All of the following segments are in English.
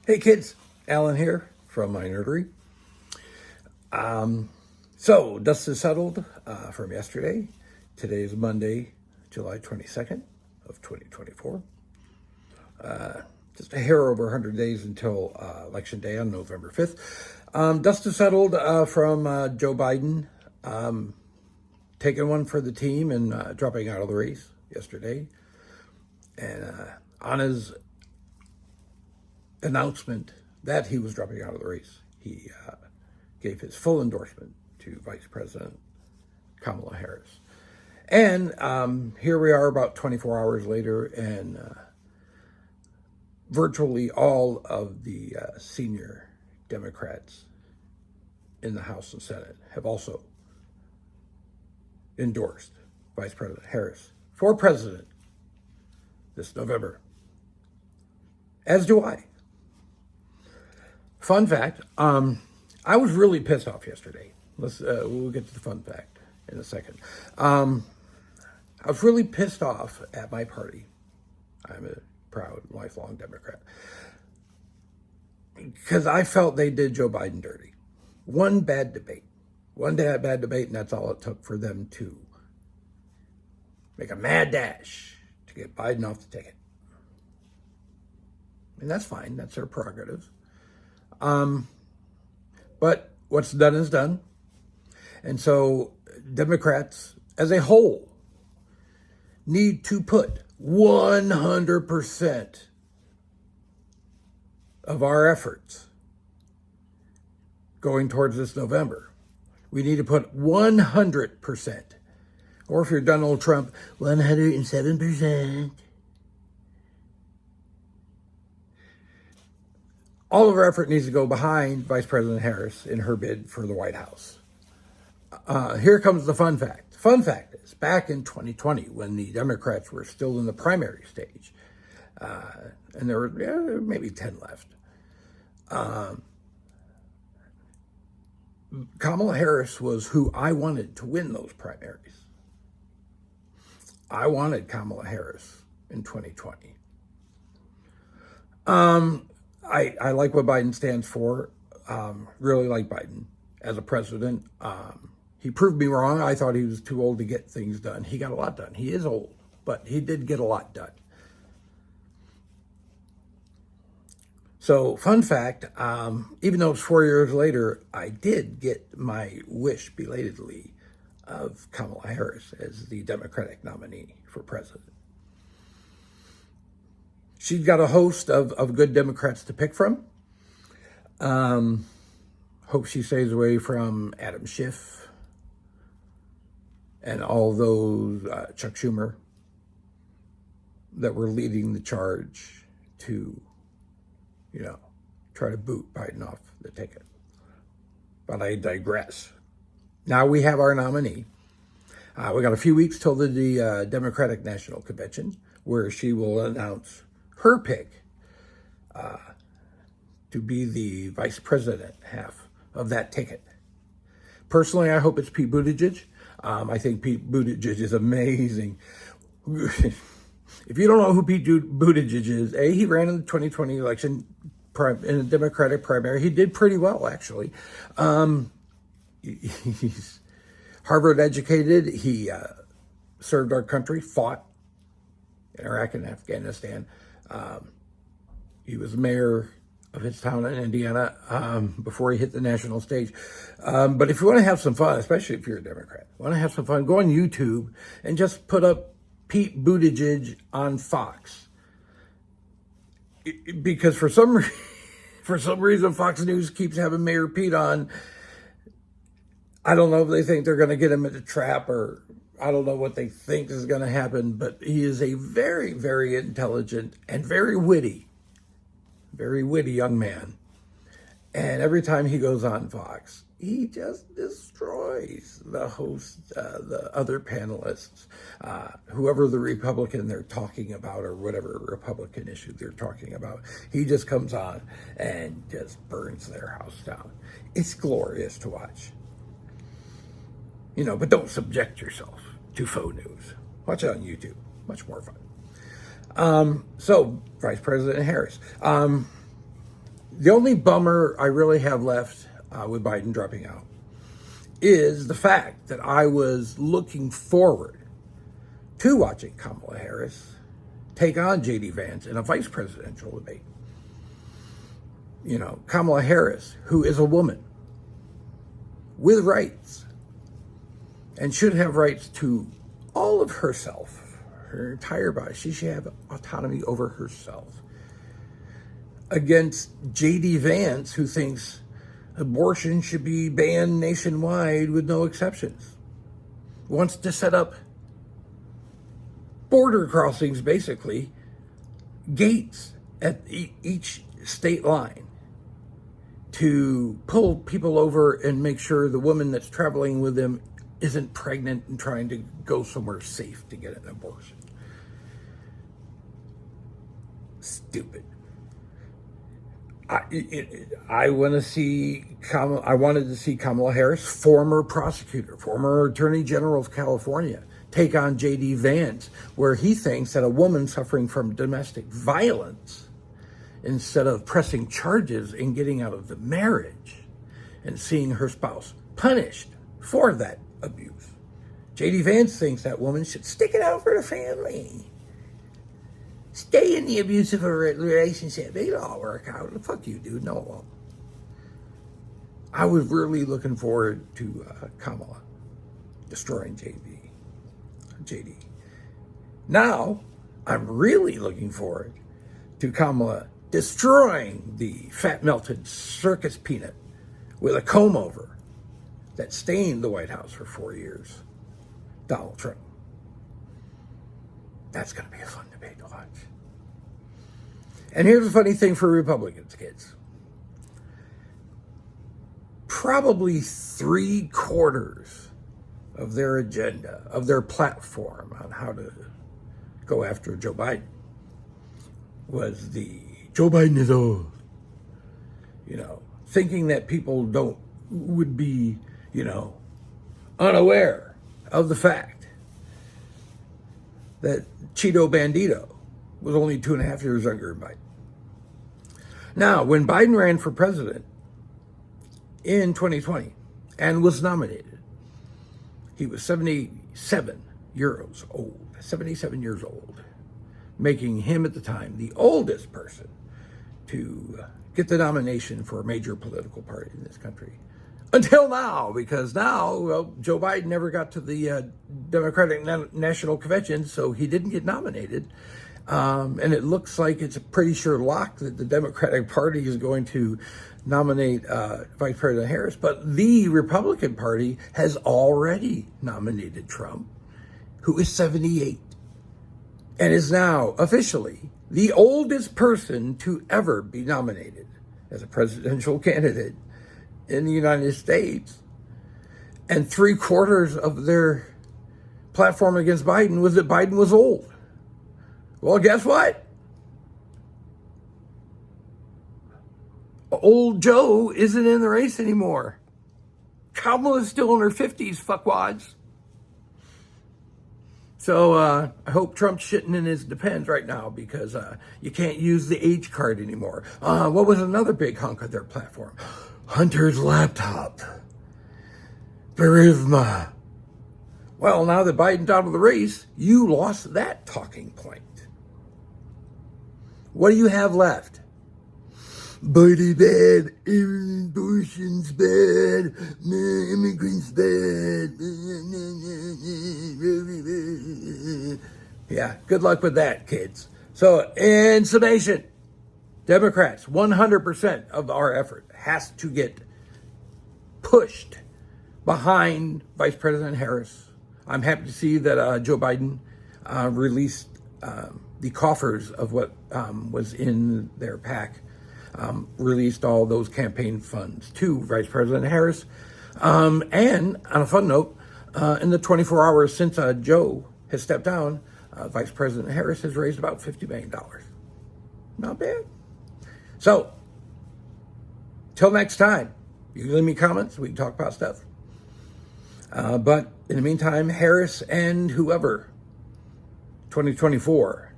Hey kids, Alan here from my Nerdery. So dust is settled from yesterday. Today is Monday, July 22nd of 2024. Just a hair over 100 days until Election Day on November 5th. Dust is settled from Joe Biden taking one for the team and dropping out of the race yesterday. And on his announcement that he was dropping out of the race, he gave his full endorsement to Vice President Kamala Harris. And here we are about 24 hours later, and virtually all of the senior Democrats in the House and Senate have also endorsed Vice President Harris for president this November. As do I. Fun fact, I was really pissed off yesterday. We'll get to the fun fact in a second. I was really pissed off at my party. I'm a proud, lifelong Democrat. Because I felt they did Joe Biden dirty. One bad debate, and that's all it took for them to make a mad dash to get Biden off the ticket. And that's fine, that's their prerogative. But what's done is done. And so Democrats as a whole need to put 100% of our efforts going towards this November. We need to put 100%. Or if you're Donald Trump, 107%. All of our effort needs to go behind Vice President Harris in her bid for the White House. Here comes the fun fact. The fun fact is, back in 2020, when the Democrats were still in the primary stage, and there were maybe 10 left, Kamala Harris was who I wanted to win those primaries. I wanted Kamala Harris in 2020. I like what Biden stands for. Really like Biden as a president. He proved me wrong. I thought he was too old to get things done. He got a lot done. He is old, but he did get a lot done. So, fun fact, even though it's 4 years later, I did get my wish belatedly of Kamala Harris as the Democratic nominee for president. She's got a host of good Democrats to pick from. Hope she stays away from Adam Schiff and all those Chuck Schumer that were leading the charge to, try to boot Biden off the ticket. But I digress. Now we have our nominee. We got a few weeks till the Democratic National Convention, where she will announce her pick to be the vice president half of that ticket. Personally, I hope it's Pete Buttigieg. I think Pete Buttigieg is amazing. If you don't know who Pete Buttigieg is, he ran in the 2020 election in a Democratic primary. He did pretty well, actually. He's Harvard educated. He served our country, fought in Iraq and Afghanistan. He was mayor of his town in Indiana before he hit the national stage. But if you want to have some fun, especially if you're a Democrat, want to have some fun, go on YouTube and just put up Pete Buttigieg on Fox. Because for some reason, Fox News keeps having Mayor Pete on. I don't know if they think they're going to get him in a trap, or I don't know what they think is going to happen, but he is a very, very intelligent and very witty young man. And every time he goes on Fox, he just destroys the host, the other panelists, whoever the Republican they're talking about, or whatever Republican issue they're talking about. He just comes on and just burns their house down. It's glorious to watch. But don't subject yourself to faux news. Watch it on YouTube. Much more fun. So, Vice President Harris. The only bummer I really have left with Biden dropping out is the fact that I was looking forward to watching Kamala Harris take on J.D. Vance in a vice presidential debate. You know, Kamala Harris, who is a woman with rights and should have rights to all of herself, her entire body. She should have autonomy over herself. Against J.D. Vance, who thinks abortion should be banned nationwide with no exceptions. Wants to set up border crossings, basically, gates at each state line to pull people over and make sure the woman that's traveling with them isn't pregnant and trying to go somewhere safe to get an abortion. Stupid. I wanted to see Kamala Harris, former prosecutor, former Attorney General of California, take on J.D. Vance, where he thinks that a woman suffering from domestic violence, instead of pressing charges and getting out of the marriage and seeing her spouse punished for that abuse, J.D. Vance thinks that woman should stick it out for the family. Stay in the abusive relationship. It'll all work out. Fuck you, dude. No, it won't. I was really looking forward to Kamala destroying JD. Now, I'm really looking forward to Kamala destroying the fat melted circus peanut with a comb over that stained the White House for 4 years, Donald Trump. That's going to be a fun debate to watch. And here's the funny thing for Republicans, kids. Probably 3/4 of their agenda, of their platform on how to go after Joe Biden was the Joe Biden is old. You know, thinking that people would be, unaware of the fact that Cheeto Bandito was only 2.5 years younger than Biden. Now, when Biden ran for president in 2020 and was nominated, he was 77 years old, making him at the time the oldest person to get the nomination for a major political party in this country. Until now, because now, Joe Biden never got to the Democratic National Convention, so he didn't get nominated. And it looks like it's a pretty sure lock that the Democratic Party is going to nominate Vice President Harris. But the Republican Party has already nominated Trump, who is 78, and is now officially the oldest person to ever be nominated as a presidential candidate in the United States. And 3/4 of their platform against Biden was that Biden was old. Well, guess what? Old Joe isn't in the race anymore. Kamala's still in her 50s, fuckwads. So I hope Trump's shitting in his depends right now, because you can't use the age card anymore. What was another big hunk of their platform? Hunter's laptop. Charisma. Well, now that Biden's out of the race, you lost that talking point. What do you have left? Biden's bad, abortion's bad, immigrants bad. Yeah, good luck with that, kids. So, in summation, Democrats, 100% of our effort has to get pushed behind Vice President Harris. I'm happy to see that Joe Biden released the coffers of what was in their PAC, released all those campaign funds to Vice President Harris. And on a fun note, in the 24 hours since Joe has stepped down, Vice President Harris has raised about $50 million. Not bad. So, till next time, you can leave me comments. We can talk about stuff. But in the meantime, Harris and whoever, 2024,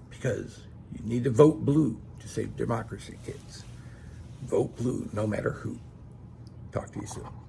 because you need to vote blue to save democracy, kids. Vote blue, no matter who. Talk to you soon.